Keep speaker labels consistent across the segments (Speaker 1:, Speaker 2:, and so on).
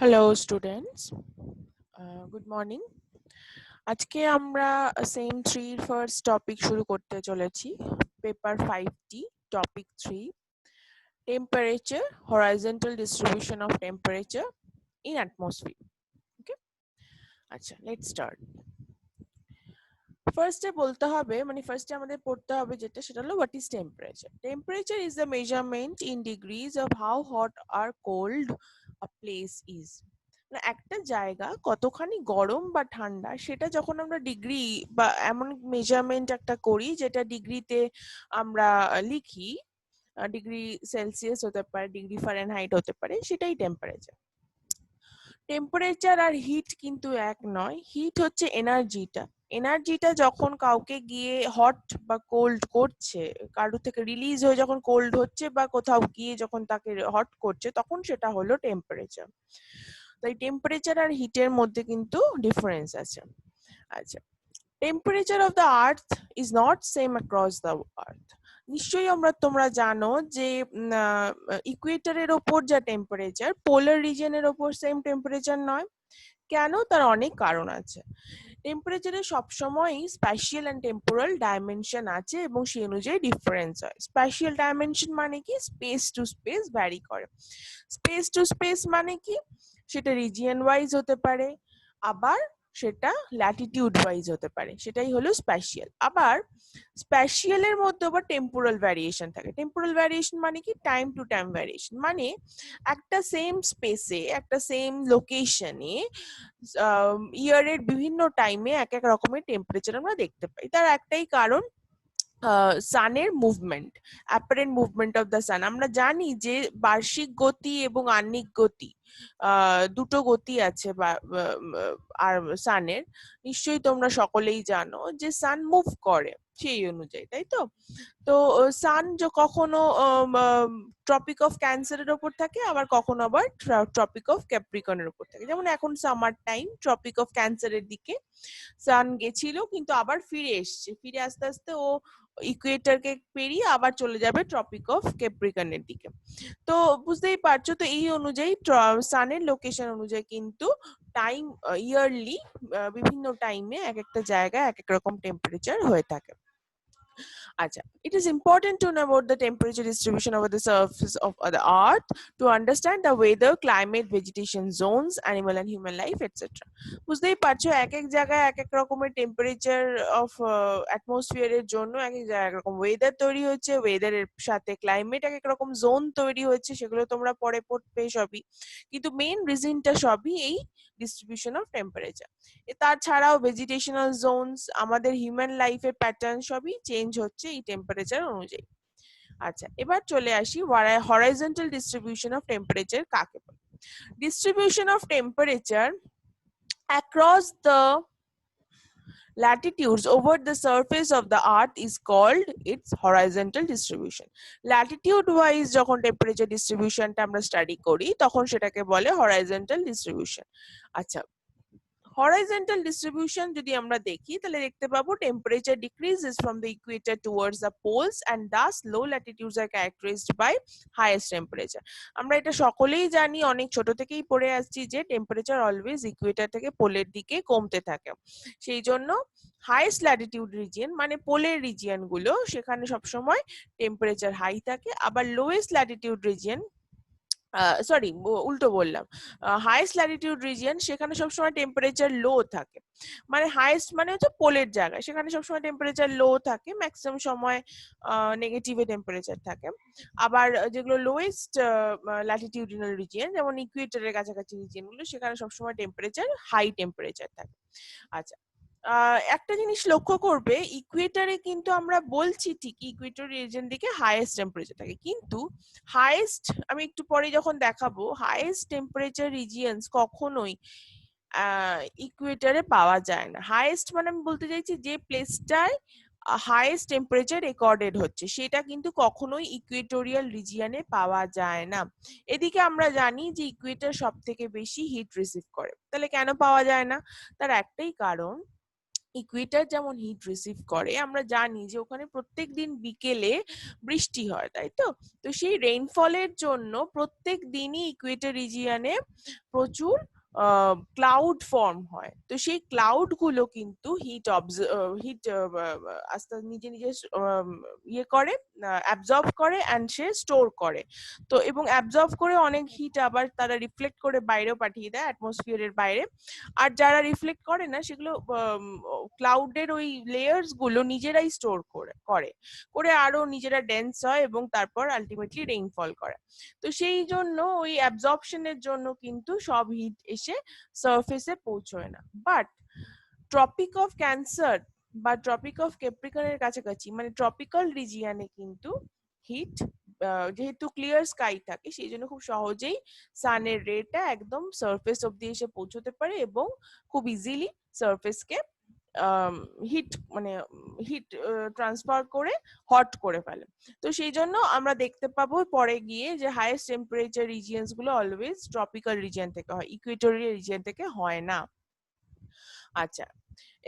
Speaker 1: Hello students, good morning. আজকে আমরা same 3 first topic শুরু করতে চলেছি। পেপার 5টি topic 3, temperature, horizontal distribution of temperature in atmosphere. Okay, আচ্ছা, লেটস স্টার্ট। ফার্স্টে বলতে হবে, মানে ফার্স্টে আমাদের পড়তে হবে যেটা, সেটা হলো what is temperature. Temperature is the measurement in degrees of how hot or cold a place is. একটা জায়গা কতখানি গরম বা ঠান্ডা সেটা যখন আমরা ডিগ্রি বা এমন মেজারমেন্ট একটা করি যেটা ডিগ্রিতে আমরা লিখি, ডিগ্রি সেলসিয়াস হতে পারে, ডিগ্রি ফারেনহাইট হতে পারে, সেটাই টেম্পারেচার। টেম্পারেচার আর হিট কিন্তু এক নয়। হিট হচ্ছে এনার্জিটা যখন কাউকে গিয়ে হট বা কোল্ড করছে, কারো থেকে রিলিজ হয়ে যখন কোল্ড হচ্ছে বা কোথাও গিয়ে যখন তাকে হট করছে, তখন সেটা হলো টেম্পারেচার। তাই টেম্পারেচার আর হিটের মধ্যে কিন্তু ডিফারেন্স আছে। আচ্ছা, temperature of the earth is not same across the earth. নিশ্চয়ই তোমরা জানো যে ইকুয়েটরের ওপর যা টেম্পারেচার, পোলার রিজিয়নের ওপর সেম টেম্পারেচার নয়। কেন? তার অনেক কারণ আছে। টেম্পারেচারে সবসময়ই স্প্যাশিয়াল অ্যান্ড টেম্পোরাল ডাইমেনশন আছে এবং সেই অনুযায়ী ডিফারেন্স হয়। স্প্যাশিয়াল ডাইমেনশন মানে কি? স্পেস টু স্পেস ভ্যারি করে। স্পেস টু স্পেস মানে কি? সেটা রিজিয়ন ওয়াইজ হতে পারে, আবার সেটা ল্যাটিটিউড ওয়াইজ হতে পারে, সেটাই হলো স্প্যাশিয়াল। আবার স্প্যাশিয়ালের মধ্যে আবার টেম্পোরাল ভ্যারিয়েশন থাকে। টেম্পোরাল ভ্যারিয়েশন মানে কি? টাইম টু টাইম ভ্যারিয়েশন, মানে একটা সেম স্পেসে, একটা সেম লোকেশনে ইয়ারের বিভিন্ন টাইমে এক এক রকমের টেম্পারেচার আমরা দেখতে পাই। তার একটাই কারণ, সানের movement, apparent movement of the sun. আমরা জানি যে বার্ষিক গতি এবং আহ্নিক গতি, দুটো গতি আছে আর সানের। নিশ্চয়ই তোমরা সকলেই জানো যে সান মুভ করে সেই অনুযায়ী, তাই তো? তো সান কখনো ট্রপিক অফ ক্যান্সারের ওপর থাকে, আবার কখনো আবার ট্রপিক অফ ক্যাপ্রিকনের উপর থাকে। যেমন এখন সামার টাইম, ট্রপিক অফ ক্যান্সারের দিকে সান গেছিল, কিন্তু আবার ফিরে এসছে, ফিরে আস্তে আস্তে ও ইকুয়েটরকে পেরিয়ে আবার চলে যাবে ট্রপিক অফ ক্যাপ্রিকনের দিকে। তো বুঝতেই পারছো, তো এই অনুযায়ী সানের লোকেশন অনুযায়ী কিন্তু টাইম ইয়ারলি বিভিন্ন টাইমে এক একটা জায়গায় এক এক রকম টেম্পারেচার হয়ে থাকে। Acha. It is important to know about the temperature distribution over the surface of the earth to understand the weather, climate, vegetation zones, animal and human life, etc. বুঝতেই পারছো, এক এক জায়গায় এক এক রকমের টেম্পারেচার অফ অ্যাটমসফিয়ারের জন্য এক এক জায়গায় এক রকম ওয়েদার তৈরি হচ্ছে, ওয়েদারের সাথে ক্লাইমেট এক এক রকম জোন তৈরি হচ্ছে, সেগুলো তোমরা পরে পড়বে সবই। কিন্তু মেইন রিজনটা সবই এই ডিস্ট্রিবিউশন অফ টেম্পারেচার। তাছাড়াও ভেজিটেশনাল জোনস, আমাদের হিউম্যান লাইফের প্যাটার্ন সবই চেঞ্জ হচ্ছে এই টেম্পারেচার অনুযায়ী। আচ্ছা, এবার চলে আসি হরাইজন্টাল ডিস্ট্রিবিউশন অফ টেম্পারেচার কাকে বলে। Distribution of temperature across the latitudes over the surface of the earth is called its horizontal distribution. Latitude wise যখন টেম্পারেচার ডিস্ট্রিবিউশনটা আমরা স্টাডি করি, তখন সেটাকে বলে হরাইজন্টাল ডিস্ট্রিবিউশন। আচ্ছা, হরাইজন্টাল ডিস্ট্রিবিউশন যদি আমরা দেখি, তাহলে দেখতে পাবো temperature decreases from the equator towards the poles and thus low latitudes are characterized by highest temperature. আমরা এটা সকলেই জানি, অনেক ছোট থেকেই পড়ে আসছি যে টেম্পারেচার অলওয়েজ ইকুয়েটর থেকে পোলের দিকে কমতে থাকে। সেই জন্য হাইয়েস্ট ল্যাটিটিউড রিজিয়ন মানে পোলের রিজিয়ন গুলো, সেখানে সবসময় টেম্পারেচার হাই থাকে। আবার লোয়েস্ট ল্যাটিটিউড রিজিয়ন, সরি উল্টো বললাম, হাইয়েস্ট ল্যাটিটিউড রিজিয়ন, সেখানে সবসময় টেম্পারেচার লো থাকে। মানে হাইয়েস্ট মানে হচ্ছে পোলের জায়গায়, সেখানে সবসময় টেম্পারেচার লো থাকে, ম্যাক্সিমাম সময় নেগেটিভে টেম্পারেচার থাকে। আবার যেগুলো লোয়েস্ট ল্যাটিটিউডিনাল রিজিয়ন, যেমন ইকুয়েটরের কাছাকাছি রিজিয়ন গুলো, সেখানে সবসময় টেম্পারেচার হাই টেম্পারেচার থাকে। আচ্ছা, একটা জিনিস লক্ষ্য করবে, ইকুয়েটরে কিন্তু আমরা বলছি ঠিকই ইকুয়েটর রিজিয়ন দিকে হাইয়েস্ট টেম্পারেচার থাকে, কিন্তু হাইয়েস্ট, আমি একটু পরে যখন দেখাবো, হাইয়েস্ট টেম্পারেচার রিজিয়নস কখনোই ইকুয়েটরে পাওয়া যায় না। হাইয়েস্ট মানে আমি বলতে চাইছি যে প্লেসটায় হাইয়েস্ট টেম্পারেচার রেকর্ডেড হচ্ছে, সেটা কিন্তু কখনোই ইকুয়েটোরিয়াল রিজিয়নে পাওয়া যায় না। এদিকে আমরা জানি যে ইকুয়েটর সব থেকে বেশি হিট রিসিভ করে। তাহলে কেন পাওয়া যায় না? তার একটাই কারণ, ইকুয়েটর যেমন হিট রিসিভ করে, আমরা জানি যে ওখানে প্রত্যেক দিন বিকেলে বৃষ্টি হয়, তাই তো? তো সেই রেইনফলের জন্য প্রত্যেক দিনই ইকুয়েটর রিজিয়নে প্রচুর ক্লাউড ফর্ম হয়। তো সেই ক্লাউড গুলো কিন্তু হিট আস্তে নিজে নিজে ইয়ে করে, অ্যাবজর্ব করে অ্যান্ড সে স্টোর করে। তো এবং অ্যাবজর্ব করে অনেক হিট আবার তারা রিফ্লেক্ট করে বাইরেও পাঠিয়ে দেয় অ্যাটমসফিয়ারের বাইরে। আর যারা রিফ্লেক্ট করে না সেগুলো ক্লাউডের ওই লেয়ার্স গুলো নিজেরাই স্টোর করে করে করে আরো নিজেরা ডেন্স হয় এবং তারপর আলটিমেটলি রেইনফল করে। তো সেই জন্য ওই অ্যাবজর্পশনের জন্য কিন্তু সব হিট এসে সারফেসে পৌঁছয় না। বাট ট্রপিক অফ ক্যান্সার বা ট্রপিক অফ ক্যাপ্রিকনের কাছাকাছি মানে ট্রপিক্যাল রিজিয়নে কিন্তু হিট যেহেতু ক্লিয়ার স্কাই থাকে সেই জন্য খুব সহজেই সানের রেটা একদম সারফেস অব্দি এসে পৌঁছতে পারে এবং খুব ইজিলি সারফেসকে হিট মানে হিট ট্রান্সফার করে হট করে ফেলে। তো সেই জন্য আমরা দেখতে পাবো পরে গিয়ে যে হাইয়েস্ট টেম্পারেচার রিজিয়নস গুলো অলওয়েজ ট্রপিক্যাল রিজিয়ন থেকে হয়, ইকুয়েটোরিয়াল রিজিয়ন থেকে হয় না। আচ্ছা,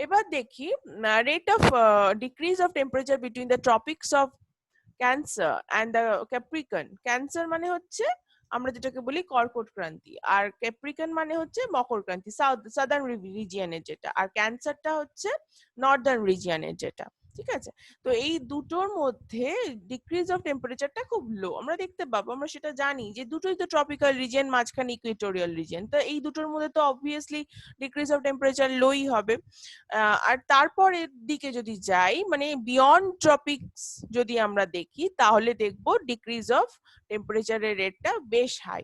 Speaker 1: এবার দেখি rate of decrease of temperature between the ট্রপিক্স of cancer and the Capricorn. Cancer মানে হচ্ছে আমরা যেটাকে বলি কর্কট ক্রান্তি, আর ক্যাপ্রিকন মানে হচ্ছে মকর ক্রান্তি, সাদার্ন রিজিয়নের যেটা, আর ক্যান্সারটা হচ্ছে নর্দার্ন রিজিয়নের যেটা। ঠিক আছে? তো এই দুটোর মধ্যে ডিক্রিজ অফ টেম্পারেচারটা খুব লো আমরা দেখতে পাবো। আমরা সেটা জানি যে দুটোই তো ট্রপিক্যাল রিজিয়ন, মাঝখানে ইকুয়েটোরিয়াল রিজিয়ন, তো এই দুটোর মধ্যে তো অবভিয়াসলি ডিক্রিজ অফ টেম্পারেচার লোই হবে। আর তারপরের দিকে যদি যাই মানে বিয়ন্ড ট্রপিক্স যদি আমরা দেখি তাহলে দেখবো ডিক্রিজ অফ টেম্পারেচারের রেটটা বেশ হাই।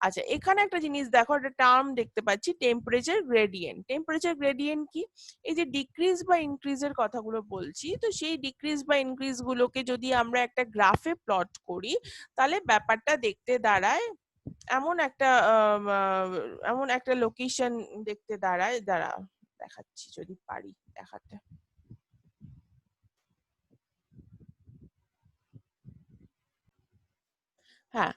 Speaker 1: আচ্ছা, এখানে একটা জিনিস দেখো, একটা টার্ম দেখতে পাচ্ছি টেম্পারেচার গ্রেডিয়েন্ট। টেম্পারেচার গ্রেডিয়েন্ট কি? এই যে ডিক্রিজ বা ইনক্রিজের কথাগুলো বলছি, তো সেই ডিক্রিজ বা ইনক্রিজ গুলোকে যদি আমরা একটা গ্রাফে প্লট করি তাহলে ব্যাপারটা দেখতে দাঁড়ায় এমন একটা লোকেশন দেখতে দাঁড়ায়। দাঁড়া দেখাচ্ছি যদি পারি দেখাতে। হ্যাঁ,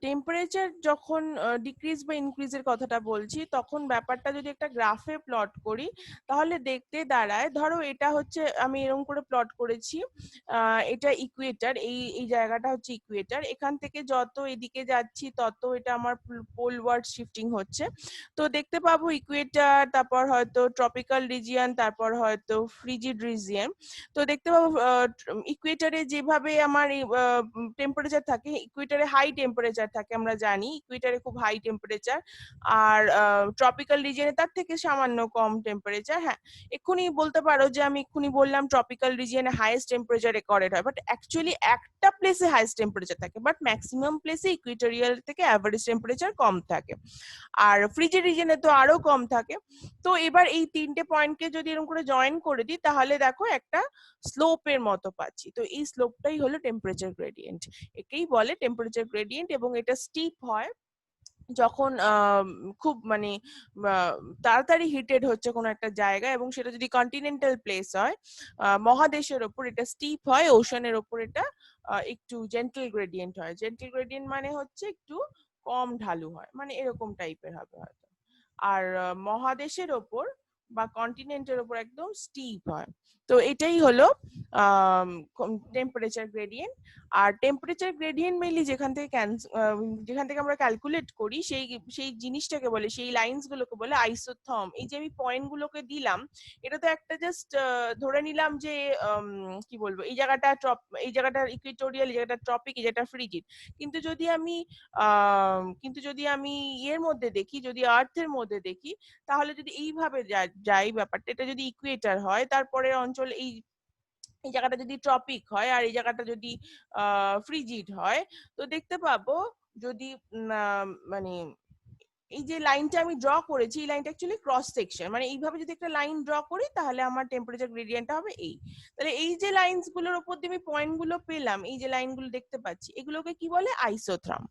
Speaker 1: টেম্পারেচার যখন ডিক্রিজ বা ইনক্রিজের কথাটা বলছি তখন ব্যাপারটা যদি একটা গ্রাফে প্লট করি তাহলে দেখতে দাঁড়ায়, ধরো এটা হচ্ছে আমি এরকম করে প্লট করেছি, এটা ইকুয়েটার, এই এই জায়গাটা হচ্ছে ইকুয়েটার, এখান থেকে যত এদিকে যাচ্ছি তত এটা আমার পোলওয়ার্ড শিফটিং হচ্ছে। তো দেখতে পাবো ইকুয়েটার, তারপর হয়তো ট্রপিক্যাল রিজিয়ন, তারপর হয়তো ফ্রিজিড রিজিয়ন। তো দেখতে পাবো ইকুয়েটারে যেভাবে আমার টেম্পারেচার থাকে, ইকুয়েটারে হাই টেম্পারেচার থাকে আমরা জানি, ইকুয়েটারে খুব হাই টেম্পারেচার, আর ট্রপিক্যাল রিজিয়নে তার থেকে সামান্য কম টেম্পারেচার। হ্যাঁ, এক্ষুনি বলতে পারো যে আমি এক্ষুনি বললাম ট্রপিক্যাল রিজিয়নে হাইয়েস্ট টেম্পারেচার রেকর্ডেড হয়, বাট অ্যাকচুয়ালি একটা প্লেসে হাইয়েস্ট টেম্পারেচার থাকে, বাট ম্যাক্সিমাম প্লেসে ইকুয়েটোরিয়াল থেকে অ্যাভারেজ টেম্পারেচার কম থাকে, আর ফ্রিজিড রিজিয়নে তো আরো কম থাকে। তো এবার এই তিনটে পয়েন্টকে যদি এরকম করে জয়েন করে দিই তাহলে দেখো একটা স্লোপের মতো পাচ্ছি। তো এই স্লোপটাই হলো টেম্পারেচার গ্রেডিয়েন্ট, একেই বলে টেম্পারেচার গ্রেডিয়েন্ট। এবং এটা স্টিপ হয় যখন খুব মানে তাড়াতাড়ি হিটেড হচ্ছে কোনো একটা জায়গা, এবং সেটা যদি কন্টিনেন্টাল প্লেস হয় মহাদেশের ওপর এটা স্টিপ হয়, ওশানের ওপর এটা একটু জেন্টল গ্রেডিয়েন্ট হয়। জেন্টল গ্রেডিয়েন্ট মানে হচ্ছে একটু কম ঢালু হয়, মানে এরকম টাইপের হবে হয়তো। আর মহাদেশের ওপর বা কন্টিনেন্টের ওপর একদম স্টিপ হয়। তো এটাই হলো টেম্পারেচার গ্রেডিয়েন্ট। আর টেম্পারেচার গ্রেডিয়েন্ট মেইনলি যেখান থেকে আমরা ক্যালকুলেট করি সেই সেই জিনিসটাকে বলে, সেই লাইনস গুলোকে বলে আইসোথর্ম। এই যে আমি পয়েন্ট গুলোকে দিলাম এটা তো একটা জাস্ট ধরে নিলাম যে কি বলবো, এই জায়গাটা ইকুয়েটোরিয়াল, এই জায়গাটা ট্রপিক, এই জায়গাটা ফ্রিজিড। কিন্তু যদি আমি ইয়ের মধ্যে দেখি, যদি আর্থের মধ্যে দেখি, তাহলে যদি এইভাবে যাই ব্যাপারটা, এটা যদি ইকুয়েটার হয় তারপরে অঞ্চল এই এই জায়গাটা যদি ট্রপিক হয় আর এই জায়গাটা যদি ফ্রিজিড হয়, তো দেখতে পাবো যদি মানে এই যে লাইনটা আমি ড্র করেছি এই লাইনটা অ্যাকচুয়ালি ক্রস সেকশন, মানে এইভাবে যদি একটা লাইন ড্র করি তাহলে আমার টেম্পারেচার গ্রেডিয়েন্টটা হবে এই। তাহলে এই যে লাইনস গুলোর উপর দিয়ে আমি পয়েন্ট গুলো পেলাম, এই যে লাইনগুলো দেখতে পাচ্ছি এগুলোকে কি বলে আইসোথর্ম।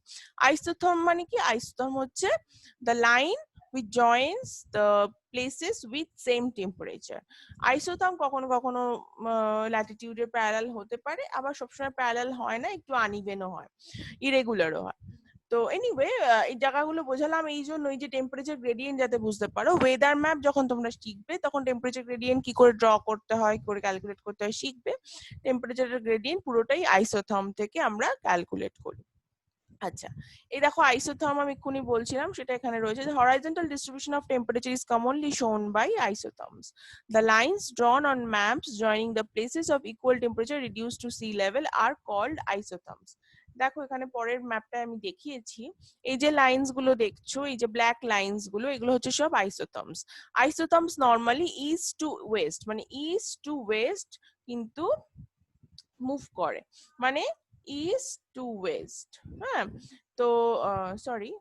Speaker 1: আইসোথর্ম মানে কি? আইসোথর্ম হচ্ছে the line which joins the places with same temperature. আইসোথর্ম কখনো কখনো ল্যাটিটিউডের প্যারালাল হতে পারে, আবার সবসময় প্যারালাল হয় না, একটু আনইভেনও হয়, ইরেগুলারও হয়। তো এনিওয়ে এই জায়গাগুলো বোঝালাম এই জন্য, এই যে টেম্পারেচার গ্রেডিয়েন্ট যাতে বুঝতে পারো। ওয়েদার ম্যাপ যখন তোমরা শিখবে তখন টেম্পারেচার গ্রেডিয়েন্ট কি করে ড্র করতে হয়, কি করে ক্যালকুলেট করতে হয় শিখবে। টেম্পারেচারের গ্রেডিয়েন্ট পুরোটাই আইসোথার্ম থেকে আমরা ক্যালকুলেট করি। আচ্ছা, এই দেখো আইসোথার্ম আমি এক্ষুনি বলছিলাম, সেটা এখানে রয়েছে। The horizontal distribution of temperature is commonly shown by isotherms. The lines drawn on maps joining the places of equal temperature reduced to sea level are called isotherms. দেখো এখানে পরের ম্যাপটা আমি দেখিয়েছি, এই যে লাইনস গুলো দেখছো, এই যে ব্ল্যাক লাইনস গুলো, এগুলো হচ্ছে সব আইসোথার্মস। আইসোথার্মস নরমালি ইস্ট টু ওয়েস্ট, মানে ইস্ট টু ওয়েস্ট কিন্তু মুভ করে, মানে ইস্ট টু ওয়েস্ট। হ্যাঁ, তো সরি,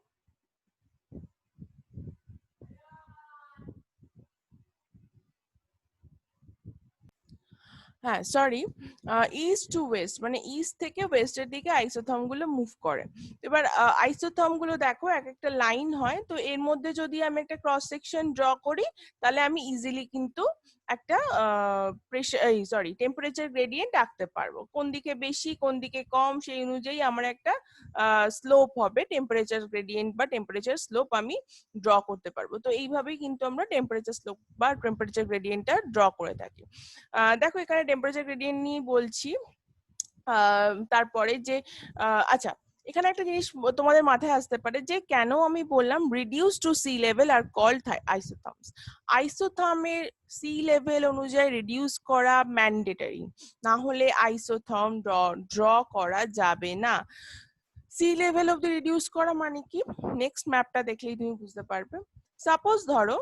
Speaker 1: হ্যাঁ সরি, ইস্ট টু ওয়েস্ট মানে ইস্ট থেকে ওয়েস্টের দিকে আইসোথার্ম গুলো মুভ করে। এবার আইসোথার্ম গুলো দেখো এক একটা লাইন হয়, তো এর মধ্যে যদি আমি একটা ক্রস সেকশন ড্র করি তাহলে আমি ইজিলি কিন্তু একটা প্রেসার, সরি টেম্পারেচার গ্রেডিয়েন্ট আঁকতে পারবো। কোন দিকে বেশি কোন দিকে কম সেই অনুযায়ী আমার একটা স্লোপ হবে, টেম্পারেচার গ্রেডিয়েন্ট বা টেম্পারেচার স্লোপ আমি ড্র করতে পারবো। তো এইভাবেই কিন্তু আমরা টেম্পারেচার স্লোপ বা টেম্পারেচার গ্রেডিয়েন্টটা ড্র করে থাকি। দেখো এখানে টেম্পারেচার গ্রেডিয়েন্ট নিয়ে বলছি। তারপরে যে আচ্ছা, এখানে একটা জিনিস তোমাদের মাথায় আসতে পারে যে কেন আমি বললাম reduce to sea level are called isotherms. আইসোথার্মের সি লেভেল অনুযায়ী রিডিউস করা ম্যান্ডেটরি, না হলে আইসোথার্ম ড্র করা যাবে না। সি লেভেল অব্দি রিডিউস করা মানে কি, নেক্সট ম্যাপটা দেখলেই তুমি বুঝতে পারবে। সাপোজ ধরো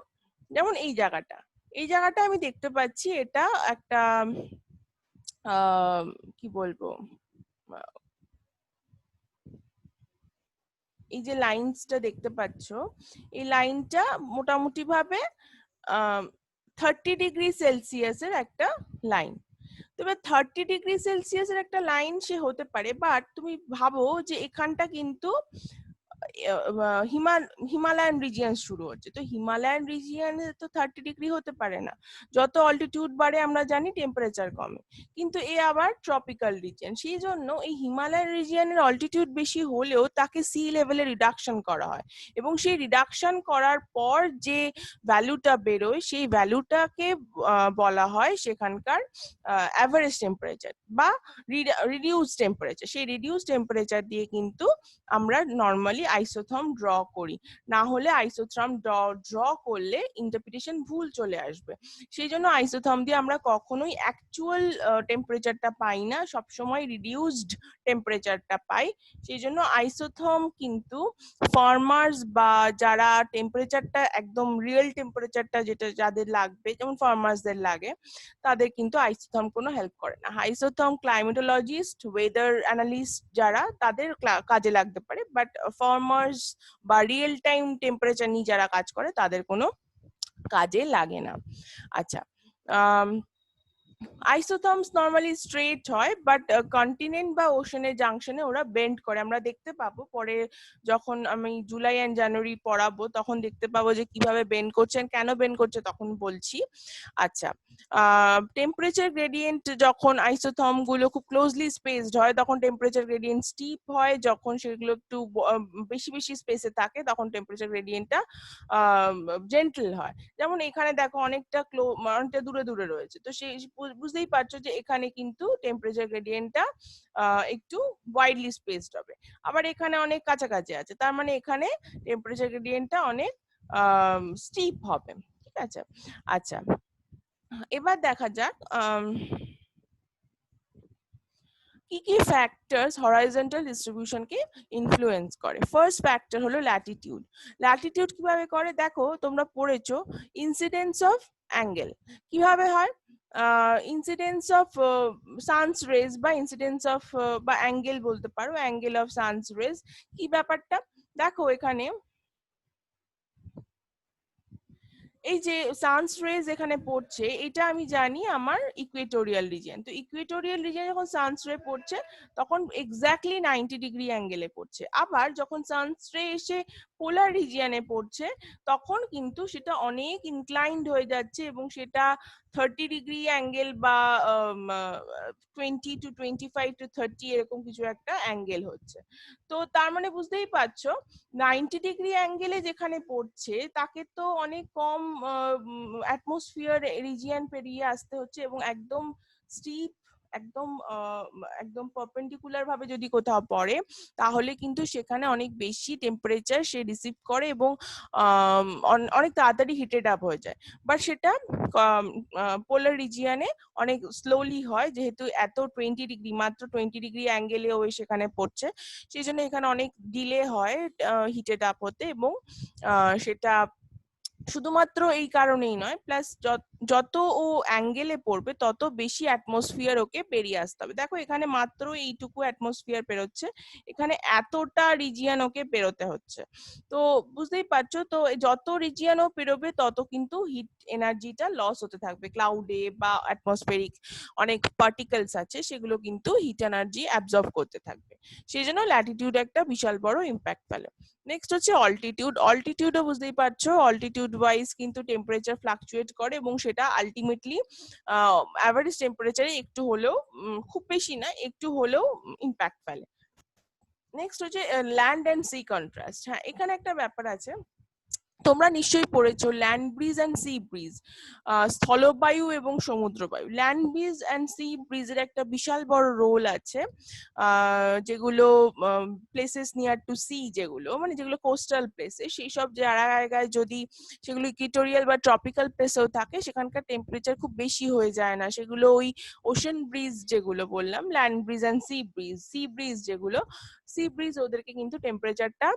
Speaker 1: যেমন এই জায়গাটা, এই জায়গাটা আমি দেখতে পাচ্ছি এটা একটা কি বলবো, এই যে লাইনসটা দেখতে পাচ্ছ, এই লাইনটা মোটামুটি ভাবে 30°C একটা লাইন। তবে 30°C একটা লাইন সে হতে পারে, বাট তুমি ভাবো যে এখানটা কিন্তু হিমালয়ান রিজিয়ন শুরু হচ্ছে, তো হিমালয়ান রিজিয়নে তো 30° হতে পারে না। যত অল্টিটিউড বাড়ে আমরা জানি টেম্পারেচার কমে, কিন্তু এ আবার ট্রপিক্যাল রিজিয়ন, সেই জন্য এই হিমালয়ান রিজিয়নের অল্টিটিউড বেশি হলেও তাকে সি লেভেলে রিডাকশন করা হয়, এবং সেই রিডাকশন করার পর যে ভ্যালুটা বেরোয় সেই ভ্যালুটাকে বলা হয় সেখানকার অ্যাভারেজ টেম্পারেচার বা রিডিউস টেম্পারেচার। সেই রিডিউস টেম্পারেচার দিয়ে কিন্তু আমরা নর্মালি আইসোথার্ম ড্র করি, না হলে আইসোথার্ম ড্র করলে ইন্টারপ্রিটেশন ভুল চলে আসবে। সেই জন্য আইসোথার্ম দিয়ে আমরা কখনোই অ্যাকচুয়াল টেম্পারেচারটা পাই না, সবসময় রিডিউসড টেম্পারেচারটা পাই। সেই জন্য আইসোথার্ম কিন্তু ফার্মার্স বা যারা টেম্পারেচারটা একদম রিয়েল টেম্পারেচারটা যেটা যাদের লাগবে, যেমন ফার্মার্সদের লাগে, তাদের কিন্তু আইসোথার্ম কোনো হেল্প করে না। আইসোথার্ম ক্লাইমেটোলজিস্ট, ওয়েদার অ্যানালিস্ট যারা, তাদের কাজে লাগতে পারে, বাট ফার্মার্স বা রিয়েল টাইম টেম্পারেচার নিয়ে যারা কাজ করে তাদের কোনো কাজে লাগে না। আচ্ছা, আইসোথার্মস নরমালি স্ট্রেট হয়, বাট কন্টিনেন্ট বা ওশনের জাংশনে ওরা বেন্ড করে। আমরা দেখতে পাবো পরে, যখন আমি জুলাই এন্ড জানুয়ারি পড়াবো তখন দেখতে পাবো যে কিভাবে বেন্ড করছেন, কেন বেন্ড করছে তখন বলছি। আচ্ছা, টেম্পারেচার গ্রেডিয়েন্ট যখন আইসোথার্ম গুলো খুব ক্লোজলি স্পেসড হয় তখন টেম্পারেচার গ্রেডিয়েন্ট স্টিপ হয়, যখন সেগুলো একটু বেশি বেশি স্পেসে থাকে তখন টেম্পারেচার গ্রেডিয়েন্টটা জেন্টল হয়। যেমন এখানে দেখো অনেকটা অনেকটা দূরে দূরে রয়েছে, তো সেই বুঝতেই পারছো যে এখানে কিন্তু টেম্পারেচার গ্রেডিয়েন্টটা একটু ওয়াইডলি স্পেসড হবে। আবার এখানে অনেক কাছাকাছি আছে, তার মানে এখানে টেম্পারেচার গ্রেডিয়েন্টটা অনেক স্টিপ হবে। ঠিক আছে, আচ্ছা এবার দেখা যাক কি কি ফ্যাক্টরস হরাইজন্টাল ডিস্ট্রিবিউশন কে ইনফ্লুয়েন্স করে। ফার্স্ট ফ্যাক্টর হলো ল্যাটিটিউড। ল্যাটিটিউড কিভাবে করে দেখো, তোমরা পড়েছো ইনসিডেন্স অফ অ্যাঙ্গেল কিভাবে হয়, ইনসিডেন্স অফ সানস রেজ বা ইনসিডেন্স অফ বা অ্যাঙ্গেল বলতে পারো, অ্যাঙ্গেল অফ সানস রেজ। কি ব্যাপারটা দেখো, এখানে এই যে সানস রেজ এখানে পড়ছে, এটা আমি জানি আমার ইকুয়েটোরিয়াল রিজিয়ন। তো ইকুয়েটোরিয়াল রিজিয়ন যখন সানস রে পড়ছে তখন এক্স্যাক্টলি 90° অ্যাঙ্গেলে পড়ছে। আবার যখন সানস রে এসে পোলার রিজিয়নে পড়ছে তখন কিন্তু সেটা অনেক ইনক্লাইন্ড হয়ে যাচ্ছে এবং সেটা 30 ডিগ্রি অ্যাঙ্গেল বা 20 to 25 to 30 এরকম কিছু একটা অ্যাঙ্গেল হচ্ছে। তো তার মানে বুঝতেই পারছো 90 ডিগ্রি অ্যাঙ্গেলে যেখানে পড়ছে তাকে তো অনেক কম অ্যাটমসফিয়ার রিজিয়ন পেরিয়ে আসতে হচ্ছে এবং একদম স্টিপ একদম একদম পারপেন্ডিকুলার ভাবে যদি কোথাও পড়ে তাহলে কিন্তু সেখানে অনেক বেশি টেম্পারেচার সে রিসিভ করে এবং অনেক তাড়াতাড়ি হিটেড আপ হয়ে যায়। বাট সেটা পোলার রিজিয়নে অনেক স্লোলি হয় যেহেতু এত 20 ডিগ্রি মাত্র 20 ডিগ্রি অ্যাঙ্গেলে ওই সেখানে পড়ছে, সেই জন্য এখানে অনেক ডিলে হয় হিটেড আপ হতে এবং সেটা শুধুমাত্র এই কারণেই নয়, প্লাস যত ও অ্যাঙ্গেলে পড়বে তত বেশি অ্যাটমসফিয়ার ওকে পেরিয়ে আসতে হবে। দেখো এখানে মাত্র এইটুকু অ্যাটমসফিয়ার পেরোচ্ছে, এখানে এতটা রিজিয়ন ওকে পেরোতে হচ্ছে। তো বুঝতেই পারছো, তো যত রিজিয়ন ও পেরোবে তত কিন্তু হিট এনার্জিটা লস হতে থাকবে। ক্লাউডে বা অ্যাটমসফেরিক অনেক পার্টিকেলস আছে সেগুলো কিন্তু হিট এনার্জি অ্যাবজর্ব করতে থাকবে, সেই জন্য ল্যাটিটিউড একটা বিশাল বড় ইম্প্যাক্ট ফেলে। নেক্সট হচ্ছে অল্টিটিউড। অল্টিটিউডও বুঝতেই পারছো অল্টিটিউড ওয়াইজ কিন্তু টেম্পারেচার ফ্লাকচুয়েট করে এবং সেটা আলটিমেটলি অ্যাভারেজ টেম্পারেচারে একটু হলেও খুব বেশি না একটু হলেও ইম্প্যাক্ট ফেলে। নেক্সট হচ্ছে ল্যান্ড অ্যান্ড সি কন্ট্রাস্ট। হ্যাঁ, এখানে একটা ব্যাপার আছে, তোমরা নিশ্চয়ই পড়েছো land bridge and sea breeze, স্থলবায়ু এবং সমুদ্রবায়ু। ল্যান্ড ব্রিজ অ্যান্ড সি ব্রিজের একটা বিশাল বড় রোল আছে, যেগুলো প্লেসেস নিয়ার টু সি, যেগুলো মানে যেগুলো কোস্টাল প্লেসে, সেই সব জায়গায় যদি সেগুলো ইকুইটোরিয়াল বা ট্রপিক্যাল প্লেসেও থাকে সেখানকার টেম্পারেচার খুব বেশি হয়ে যায় না, সেগুলো ওই ওশেন ব্রিজ যেগুলো বললাম, land bridge and sea bridge যেগুলো, সি ব্রিজ ওদেরকে কিন্তু টেম্পারেচারটা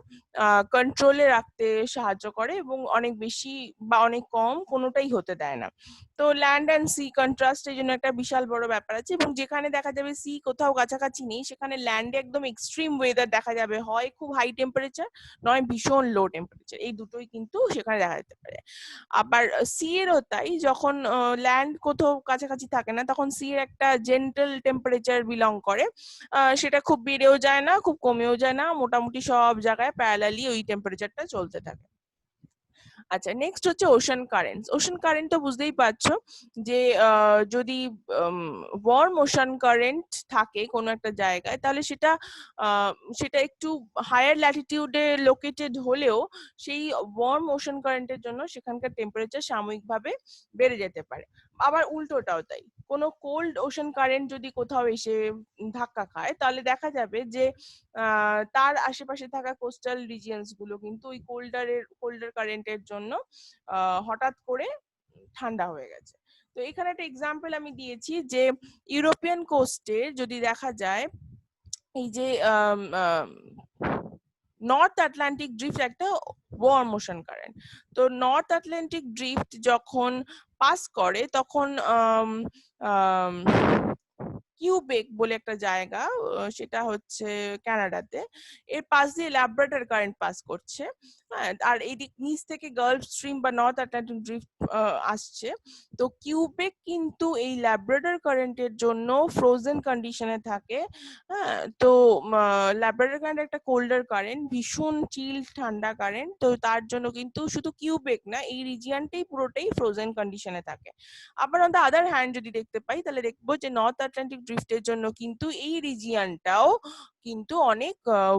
Speaker 1: কন্ট্রোলে রাখতে সাহায্য করে এবং অনেক বেশি বা অনেক কম কোনোটাই হতে দেয় না। তো ল্যান্ড অ্যান্ড সি কন্ট্রাস্টের জন্য একটা বিশাল বড় ব্যাপার আছে এবং যেখানে দেখা যাবে সি কোথাও কাছাকাছি নেই সেখানে ল্যান্ডে একদম এক্সট্রিম ওয়েদার দেখা যাবে, হয় খুব হাই টেম্পারেচার নয় ভীষণ লো টেম্পারেচার, এই দুটোই কিন্তু সেখানে দেখা যেতে পারে। আবার সি এরও তাই, যখন ল্যান্ড কোথাও কাছাকাছি থাকে না তখন সি এর একটা জেন্টাল টেম্পারেচার বিলং করে, সেটা খুব বেড়েও যায় না খুব কমেও যায় না, মোটামুটি সব জায়গায় প্যারালালি ওই টেম্পারেচারটা চলতে থাকে। আচ্ছা, নেক্সট হচ্ছে ওশান কারেন্টস। ওশান কারেন্ট তো বুঝতেই পারছো যে যদি ওয়ার্ম ওশান কারেন্ট থাকে কোনো একটা জায়গায় তাহলে সেটা সেটা একটু হায়ার ল্যাটিটিউডে লোকেটেড হলেও সেই ওয়ার্ম ওশান কারেন্টের জন্য সেখানকার টেম্পারেচার সাময়িকভাবে বেড়ে যেতে পারে। আবার উল্টোটাও তাই, কোনো কোল্ড ওশান কারেন্ট যদি কোথাও এসে ধাক্কা খায় তাহলে দেখা যাবে যে তার আশেপাশে থাকা কোস্টাল রিজিয়নস গুলো কিন্তু ওই কোল্ডার কারেন্টের জন্য হঠাৎ করে ঠান্ডা হয়ে গেছে। তো এখানে একটা এক্সাম্পল আমি দিয়েছি যে ইউরোপিয়ান কোস্টে যদি দেখা যায় এই যে নর্থ আটলান্টিক ড্রিফট একটা ওয়ার্ম ওশান কারেন্ট, তো নর্থ আটলান্টিক ড্রিফট যখন পাস করে তখন কিউবেক বলে একটা জায়গা, সেটা হচ্ছে কানাডাতে, এর পাশ দিয়ে ল্যাব্রাডর কারেন্ট পাস করছে। হ্যাঁ, আর এইদিক নিচ থেকে গালফ স্ট্রিম বা নর্থ আটলান্টিক ড্রিফট আসছে। তো কিউবেক কিন্তু এই ল্যাব্রাডর কারেন্টের জন্য ফ্রোজেন কন্ডিশনে থাকে। হ্যাঁ, তো ল্যাব্রাডর কারেন্ট একটা কোল্ডার কারেন্ট, ভীষণ চিল ঠান্ডা কারেন্ট, তো তার জন্য কিন্তু শুধু কিউবেক না এই রিজিয়নটাই পুরোটাই ফ্রোজেন কন্ডিশনে থাকে। আবার অন দ্য আদার হ্যান্ড যদি দেখতে পাই তাহলে দেখবো যে নর্থ আটলান্টিক ড্রিফটের জন্য কিন্তু এই রিজিয়নটাও কিন্তু অনেক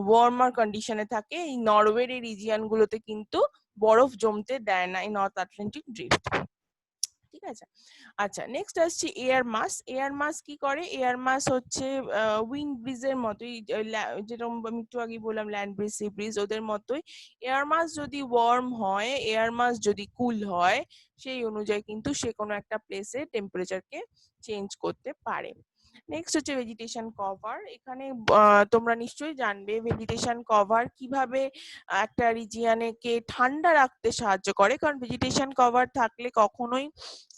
Speaker 1: ওয়ার্মার কন্ডিশনে থাকে। এই নরওয়ের এই রিজিয়ন গুলোতে কিন্তু বরফ জমতে দেয় না এই নর্থ আটলান্টিক ড্রিফট। ঠিক আছে, আচ্ছা নেক্সট আসছে এয়ার মাস। এয়ার মাস কি করে? এয়ার মাস হচ্ছে উইন্ড ব্রিজের মতোই, যেরকম আমি একটু আগে বললাম ল্যান্ড ব্রিজ সি ব্রিজ ওদের মতোই এয়ার মাস যদি ওয়ার্ম হয়, এয়ার মাস যদি কুল হয়, সেই অনুযায়ী কিন্তু সে কোনো একটা প্লেসে টেম্পারেচারকে চেঞ্জ করতে পারে। নেক্সট হচ্ছে ভেজিটেশন কভার। এখানে তোমরা নিশ্চয়ই জানবে ভেজিটেশন কভার কিভাবে একটা রিজিয়নে কে ঠান্ডা রাখতে সাহায্য করে, কারণ ভেজিটেশন কভার থাকলে কখনোই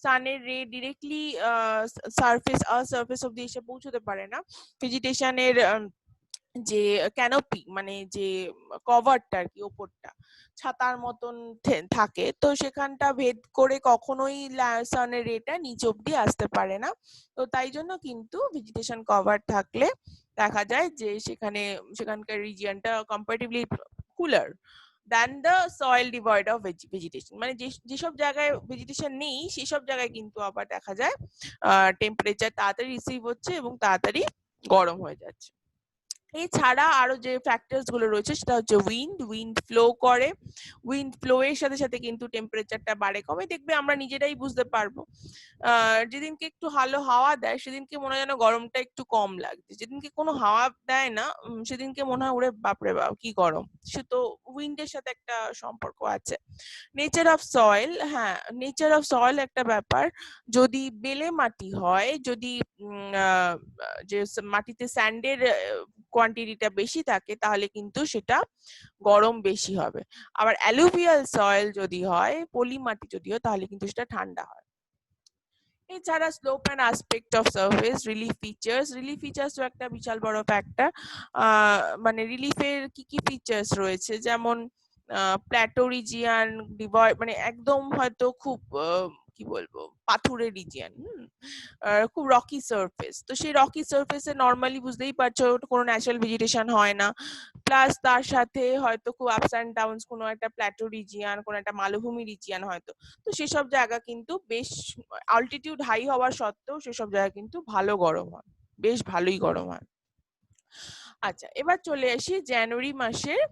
Speaker 1: সানের রে ডিরেক্টলি সারফেস অব্দি এসে পৌঁছতে পারে না। ভেজিটেশনের যে ক্যানোপি মানে যে কভারটা আর কি ওপরটা ছাতার মতন থাকে, তো সেখানটা ভেদ করে কখনোই সানের রেটা নিচে অব্দি আসতে পারে না। তো তাই জন্য কিন্তু ভেজিটেশন কভার থাকলে দেখা যায় যে সেখানকার রিজিয়নটা comparatively cooler. than the soil devoid of vegetation, মানে যেসব জায়গায় ভেজিটেশন নেই সেসব জায়গায় কিন্তু আবার দেখা যায় টেম্পারেচার তাড়াতাড়ি রিসিভ হচ্ছে এবং তাড়াতাড়ি গরম হয়ে যাচ্ছে। এছাড়া আরো যে ফ্যাক্টরস গুলো রয়েছে সেটা হচ্ছে উইন্ড ফ্লো করে, উইন্ড ফ্লো এর সাথে সাথে কিন্তু টেম্পারেচারটা বাড়ে কমে, দেখবে আমরা নিজেরাই বুঝতে পারবো। যেদিনকে একটু ভালো হাওয়া দেয় সেদিনকে মনে হয় যেন গরমটা একটু কম লাগছে, যেদিনকে কোনো হাওয়া দেয় না সেদিনকে মনে হয় ওরে বাপরে বাপ কি গরম। সে তো উইন্ডের সাথে একটা সম্পর্ক আছে। নেচার অফ সয়েল, হ্যাঁ নেচার অফ সয়েল একটা ব্যাপার, যদি বেলে মাটি হয়, যদি যে মাটিতে স্যান্ডের কোয়ান্টিটিটা বেশি থাকে তাহলে কিন্তু সেটা গরম বেশি হবে। আবার অ্যালুভিয়াল সয়েল যদি হয়, পলি মাটি যদি হয়, তাহলে কিন্তু সেটা ঠান্ডা হয়। এছাড়া slope and aspect of surface, relief features তো একটা বিশাল বড় ফ্যাক্টর। মানে রিলিফের কি কি ফিচার্স রয়েছে, যেমন প্ল্যাটো রিজিয়ান, ডিভয়েড মানে একদম হয়তো খুব কি বলবো পাথুরে রিজিয়ান, খুব রকি সারফেস, তো সেই রকি সারফেসে নর্মালি বুঝতেই পারছো কোনো ন্যাচারাল ভেজিটেশন হয় না, প্লাস তার সাথে হয়তো খুব আপস অ্যান্ড ডাউনস, কোনো একটা প্ল্যাটো রিজিয়ান, কোনো একটা মালভূমি রিজিয়ান হয়তো, তো সেসব জায়গা কিন্তু বেশ অল্টিটিউড হাই হওয়ার সত্ত্বেও সেসব জায়গা কিন্তু ভালো গরম হয়, বেশ ভালোই গরম হয়। আচ্ছা এবার চলে আসি জানুয়ারি মাসের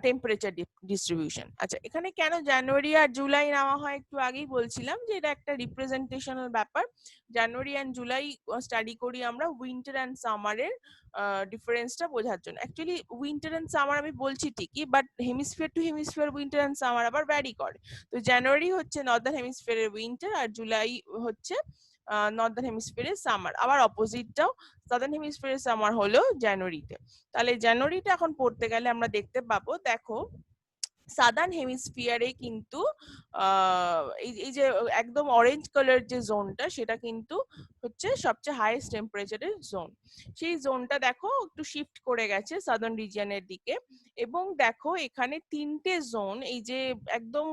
Speaker 1: টেম্পারেচার ডিস্ট্রিবিউশন। আচ্ছা এখানে কেন জানুয়ারি আর জুলাই নেওয়া হয় একটু আগেই বলছিলাম যে এটা একটা রিপ্রেজেন্টেশনাল ব্যাপার। জানুয়ারি অ্যান্ড জুলাই স্টাডি করি আমরা উইন্টার অ্যান্ড সামারের ডিফারেন্সটা বোঝার জন্য। অ্যাকচুয়ালি উইন্টার অ্যান্ড সামার আমি বলছি ঠিকই, but hemisphere to hemisphere winter and summer আবার ভ্যারি করে। তো জানুয়ারি হচ্ছে নর্দার্ন হেমিস্ফিয়ারের উইন্টার আর জুলাই হচ্ছে নর্দার্ন হেমিস্ফিয়ারের সামার, আবার অপোজিটটাও সাদার্ন হেমিস্ফিয়ারের সামার হলো জানুয়ারিতে। তাহলে জানুয়ারিটা এখন পড়তে গেলে আমরা দেখতে পাবো, দেখো সাদার্ন হেমিস্ফিয়ারে কিন্তু এই যে একদম অরেঞ্জ কালার যে জোনটা সেটা কিন্তু হচ্ছে সবচেয়ে হাইয়েস্ট টেম্পারেচারের জোন। সেই জোনটা দেখো একটু শিফট করে গেছে সাদার্ন রিজিয়নের দিকে, এবং দেখো এখানে তিনটে জোন, এই যে একদম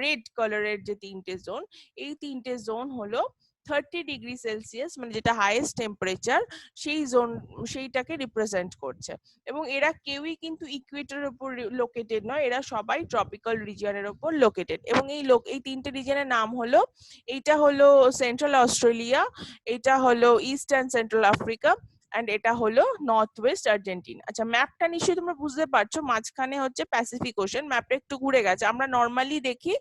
Speaker 1: রেড কালারের যে তিনটে জোন, এই তিনটে জোন হলো 30°C, মানে যেটা হাইয়েস্ট টেম্পারেচার সেই জোন, সেইটাকে রিপ্রেজেন্ট করছে। এবং এরা কেউই কিন্তু ইকুয়েটরের উপর লোকেটেড নয়, এরা সবাই ট্রপিক্যাল রিজিয়নের উপর লোকেটেড। এবং এই তিনটে রিজিয়নের নাম হলো, এইটা হলো সেন্ট্রাল অস্ট্রেলিয়া, এটা হলো east and central Africa, and এটা হলো নর্থ ওয়েস্ট আর্জেন্টিনা। আচ্ছা ম্যাপটা নিশ্চয়ই তোমরা বুঝতে পারছো, মাঝখানে হচ্ছে প্যাসিফিক ওশেন, ম্যাপটা একটু ঘুরে গেছে। আমরা নর্মালি দেখি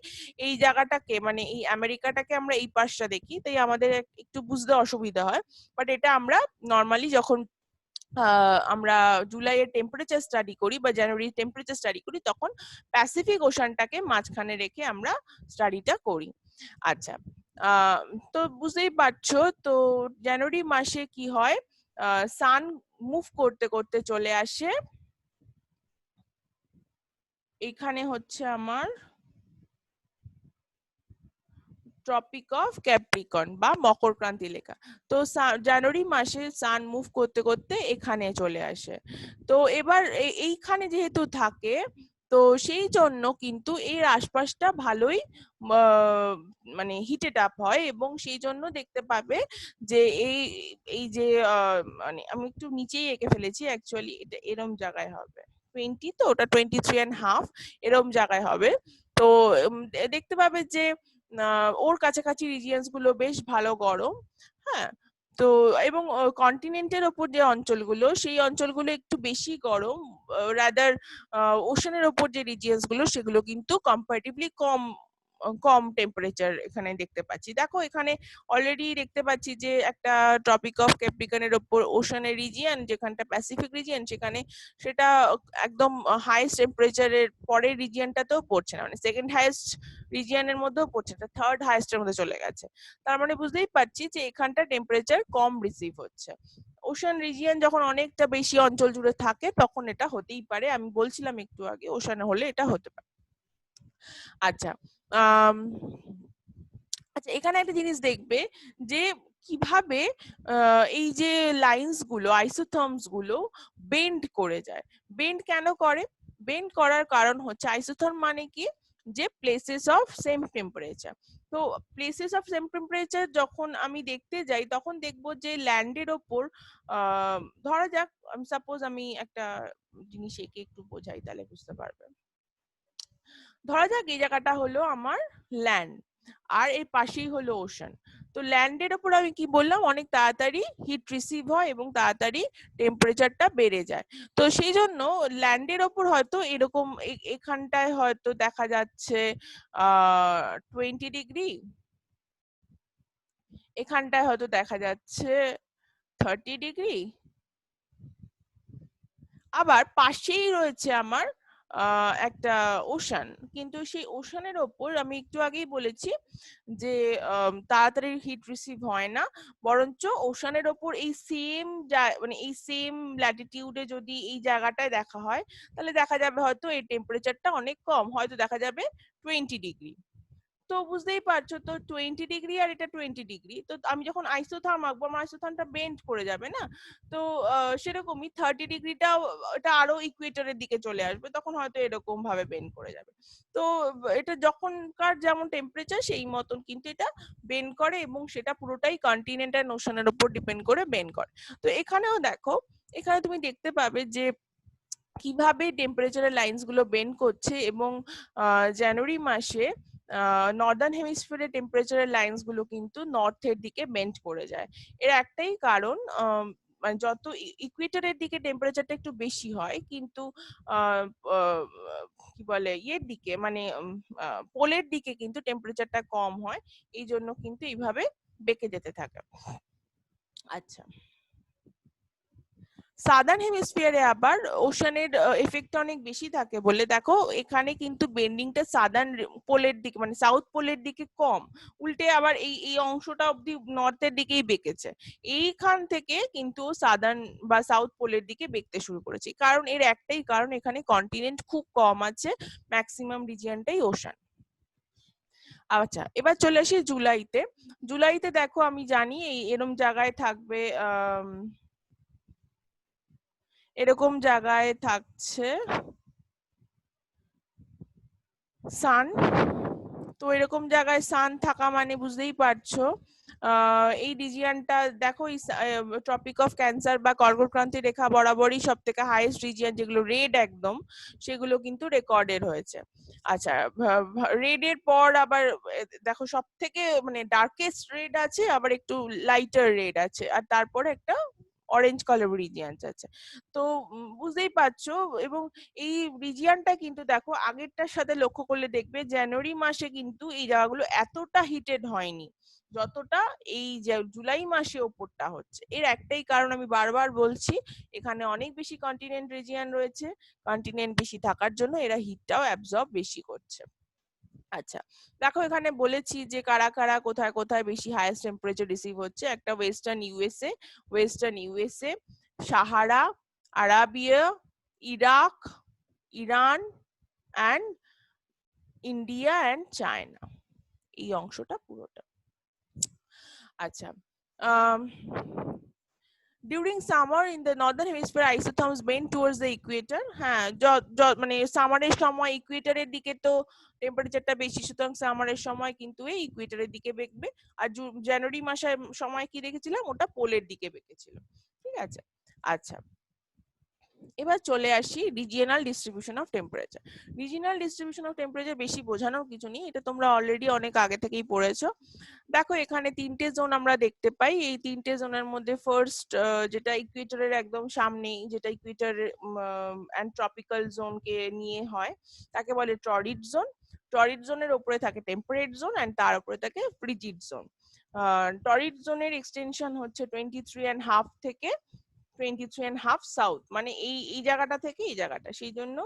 Speaker 1: এই জায়গাটাকে, মানে এই আমেরিকাটাকে আমরা এই পাশটা দেখি, তাই আমাদের একটু বুঝতে অসুবিধা হয়, বাট এটা আমরা নর্মালি যখন আমরা জুলাইয়ের টেম্পারেচার স্টাডি করি বা জানুয়ারির টেম্পারেচার স্টাডি করি তখন প্যাসিফিক ওশানটাকে মাঝখানে রেখে আমরা স্টাডিটা করি। আচ্ছা তো বুঝতেই পারছো, তো জানুয়ারি মাসে কি হয়, সান মুভ করতে করতে চলে আসে এখানে হচ্ছে আমার ট্রপিক অফ ক্যাপ্রিকন বা মকরক্রান্তি লেখা। তো জানুয়ারি মাসে সান মুভ করতে করতে এখানে চলে আসে, তো এবার এইখানে যেহেতু থাকে তো সেই জন্য কিন্তু এর আশপাশটা ভালোই মানে হিটেড আপ হয়, এবং সেই জন্য দেখতে পাবে যে এই এই যে মানে আমি একটু নিচেই এঁকে ফেলেছি, অ্যাকচুয়ালি এটা এরম জায়গায় হবে 20, তো ওটা 23.5 এরম জায়গায় হবে। তো দেখতে পাবে যে ওর কাছাকাছি রিজিয়নস গুলো বেশ ভালো গরম, হ্যাঁ। তো এবং কন্টিনেন্টের ওপর যে অঞ্চলগুলো সেই অঞ্চলগুলো একটু বেশি গরম, রাদার ওশানের ওপর যে রিজিয়নস গুলো সেগুলো কিন্তু কম্পারেটিভলি কম কম টেম্পারেচার এখানে দেখতে পাচ্ছি। দেখো এখানে অলরেডি দেখতে পাচ্ছি যে একটা ট্রপিক অফ ক্যাপ্রিকনের ওপর ওশানের রিজিয়ন, যেখানটা প্যাসিফিক রিজিয়ন, সেখানে সেটা একদম হাইয়েস্ট টেম্পারেচারের পরের রিজিয়নটাতেও পড়ছে না, মানে সেকেন্ড হাইয়েস্ট রিজিয়নের মধ্যেও পড়ছে না, থার্ড হাইয়েস্টের মধ্যে চলে গেছে। তার মানে বুঝতেই পারছি যে এখানটা টেম্পারেচার কম রিসিভ হচ্ছে। ওশান রিজিয়ন যখন অনেকটা বেশি অঞ্চল জুড়ে থাকে তখন এটা হতেই পারে, আমি বলছিলাম একটু আগে ওশানে হলে এটা হতে পারে। আচ্ছা আচ্ছা এখানে একটা জিনিস দেখবে যে কিভাবে এই যে লাইন্স গুলো, আইসোথার্মস গুলো বেন্ড করে যায়। বেন্ড কেন করে? বেন্ড করার কারণ হচ্ছে আইসোথার্ম মানে কি, যে প্লেসেস অফ সেম টেম্পারেচার। তো প্লেসেস অফ সেম টেম্পারেচার যখন আমি দেখতে যাই তখন দেখবো যে ল্যান্ডের ওপর ধরা যাক সাপোজ আমি একটা জিনিস এঁকে একটু বোঝাই তাহলে বুঝতে পারবে। ধরা যাক এই জায়গাটা হলো আমার ল্যান্ড আর এর পাশেই হলো ওশান। তো ল্যান্ডের ওপর আমি কি বললাম, অনেক তাড়াতাড়ি হিট রিসিভ হয় এবং তাড়াতাড়ি টেম্পারেচারটা বেড়ে যায়। তো সেই জন্য ল্যান্ডের ওপর হয়তো এরকম এখানটায় হয়তো দেখা যাচ্ছে 20 ডিগ্রি, এখানটায় হয়তো দেখা যাচ্ছে 30 ডিগ্রি, আবার পাশেই রয়েছে আমার একটা ওশান, কিন্তু সেই ওশানের ওপর আমি একটু আগেই বলেছি যে তাড়াতাড়ি হিট রিসিভ হয় না, বরঞ্চ ওশানের ওপর এই সেম মানে এই সেম ল্যাটিটিউডে যদি এই জায়গাটায় দেখা হয়, তাহলে দেখা যাবে হয়তো এই টেম্পারেচারটা অনেক কম, হয়তো দেখা যাবে 20 ডিগ্রি। তো বুঝতেই পারছো, তো 20 ডিগ্রি আর এটা 20 ডিগ্রি, তো আমি যখন আইসোথার্ম আঁকবো আমার আইসোথার্মটা বেন্ড করে যাবে না। তো সেরকমই 30 ডিগ্রিটা এটা আরো ইকুয়েটরের দিকে চলে আসবে, তখন হয়তো এরকম ভাবে বেন্ড করে যাবে। তো এটা যখনকার যেমন টেম্পারেচার সেই মতন কিন্তু এটা বেন্ড করে, এবং সেটা পুরোটাই কন্টিনেন্ট এন্ড ওশানের উপর ডিপেন্ড করে বেন্ড করে। তো এখানেও দেখো, এখানে তুমি দেখতে পাবে যে কিভাবে টেম্পারেচারের লাইনস গুলো বেন্ড করছে, এবং জানুয়ারি মাসে নর্দার্ন হেমিস্ফিয়ারের টেম্পারেচারের লাইনস গুলো কিন্তু নর্থের দিকে বেন্ড করে যায়। এর একটাই কারণ, মানে যত ইকুয়েটরের দিকে টেম্পারেচারটা একটু বেশি হয়, কিন্তু কি বলে ইয়ের দিকে মানে পোলের দিকে কিন্তু টেম্পারেচারটা কম হয়, এই জন্য কিন্তু এইভাবে বেঁকে যেতে থাকে। আচ্ছা, সাদার্ন হেমিস্ফিয়ারে আবার ওশানের এফেক্ট অনেক বেশি থাকে বলে দেখো এখানে কিন্তু বেন্ডিংটা সাদার্ন পোলের দিকে মানে সাউথ পোলের দিকে কম, উল্টে আবার এই এই অংশটা অব্দি নর্থের দিকেই বেঁকেছে, এইখান থেকে কিন্তু সাদার্ন বা সাউথ পোলের দিকে বেঁকতে শুরু করেছে, কারণ এর একটাই কারণ, এখানে কন্টিনেন্ট খুব কম আছে, ম্যাক্সিমাম রিজিয়নটাই ওশান। আচ্ছা, এবার চলে আসি জুলাইতে। জুলাইতে দেখো আমি জানি এই এরম জায়গায় থাকবে, এরকম জায়গায় থাকছে সান। তো এরকম জায়গায় সান থাকা মানে বুঝতেই পারছো এই রিজিয়নটা দেখো, এই ট্রপিক অফ ক্যান্সার বা কর্কটক্রান্তি রেখা বরাবরই সব থেকে হাইয়েস্ট রিজিয়ন, যেগুলো রেড একদম, সেগুলো কিন্তু রেকর্ডেড হয়েছে। আচ্ছা, রেড এর পর আবার দেখো সব থেকে মানে ডার্কেস্ট রেড আছে, আবার একটু লাইটার রেড আছে, আর তারপরে একটা অরেঞ্জ কালার রিজিয়ন আছে। তো বুঝতেই পারছো, এবং এই রিজিয়নটা কিন্তু দেখো আগেরটার সাথে লক্ষ্য করলে দেখবে জানুয়ারি মাসে কিন্তু এই জায়গাগুলো এতটা হিটেড হয়নি যতটা এই যে জুলাই মাসে ওপরটা হচ্ছে। এর একটাই কারণ আমি বারবার বলছি, এখানে অনেক বেশি কন্টিনেন্ট রিজিয়ন রয়েছে, কন্টিনেন্ট বেশি থাকার জন্য এরা হিটটাও অ্যাবজর্ব বেশি করছে। আচ্ছা, দেখো এখানে বলেছি যে কারা কারা কোথায় কোথায় বেশি হাইয়েস্ট টেম্পারেচার রিসিভ হচ্ছে। একটা western USA, Sahara, Arabia, Iraq, Iran and India and China, এই অংশটা পুরোটা। আচ্ছা, during summer in the northern hemisphere isotherms bend towards the equator. হ্যাঁ, মানে সামারের সময় ইকুয়েটরের দিকে তো টেম্পারেচারটা বেশি, সুতরাং সামারের সময় কিন্তু এই ইকুয়েটরের দিকে বেঁকবে। আর জানুয়ারি মাসের সময় কি দেখেছিলাম, ওটা পোলের দিকে বেঁকেছিল। ঠিক আছে। আচ্ছা, এবার চলে আসি regional distribution of temperature. Regional distribution of temperature বেশি বোঝানোর কিছু নেই, এটা তোমরা অলরেডি অনেক আগে থেকেই পড়েছো। দেখো এখানে তিনটে জোন আমরা দেখতে পাই, এই তিনটে জোনের মধ্যে ফার্স্ট যেটা ইকুয়েটরের একদম সামনেই, যেটা ইকুয়েটর এন্ড ট্রপিক্যাল জোনকে নিয়ে হয়, তাকে বলে টরিড জোন। টরিড জোনের উপরে থাকে টেম্পারেট জোন এন্ড তার উপরে থাকে ফ্রিজিড জোন। টরিড জোনের এক্সটেনশন হচ্ছে 23.5 থেকে 23.5 সাউথ, মানে এই এই জায়গাটা থেকে এই জায়গাটা, সেই জন্য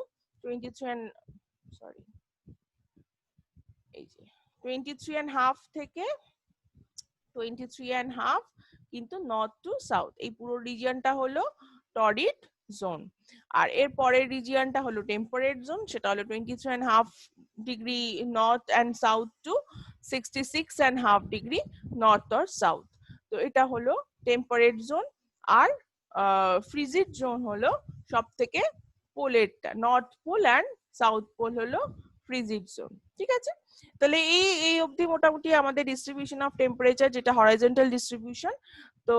Speaker 1: 23.5 থেকে 23.5 কিন্তু নর্থ টু সাউথ, এই পুরো রিজিয়নটা হলো টরিড জোন। আর এর পরের রিজিয়নটা হলো টেম্পারেট জোন, সেটা হলো 23.5 degree north and south to 66.5 degree north or south. তো এটা হলো টেম্পারেট জোন। আর ফ্রিজিড জোন হলো সব থেকে পোলেরটা, north pole and south pole হলো ফ্রিজিড জোন। ঠিক আছে, তাহলে এই অবধি মোটামুটি আমাদের ডিস্ট্রিবিউশন অফ টেম্পারেচার, যেটা হরাইজন্টাল ডিস্ট্রিবিউশন। তো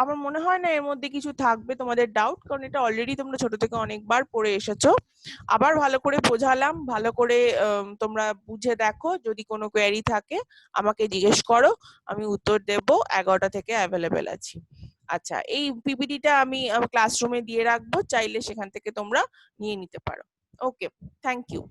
Speaker 1: আমার মনে হয় না এর মধ্যে কিছু থাকবে তোমাদের ডাউট, কারণ এটা অলরেডি তোমরা ছোট থেকে অনেকবার পড়ে এসেছো। আবার ভালো করে বোঝালাম, ভালো করে তোমরা বুঝে দেখো, যদি কোনো কোয়েরি থাকে আমাকে জিজ্ঞেস করো, আমি উত্তর দেব, 11টা থেকে অ্যাভেলেবেল আছি। আচ্ছা, এই পিপিটিটা আমি ক্লাসরুমে দিয়ে রাখবো, চাইলে সেখান থেকে তোমরা নিয়ে নিতে পারো। ওকে, থ্যাংক ইউ।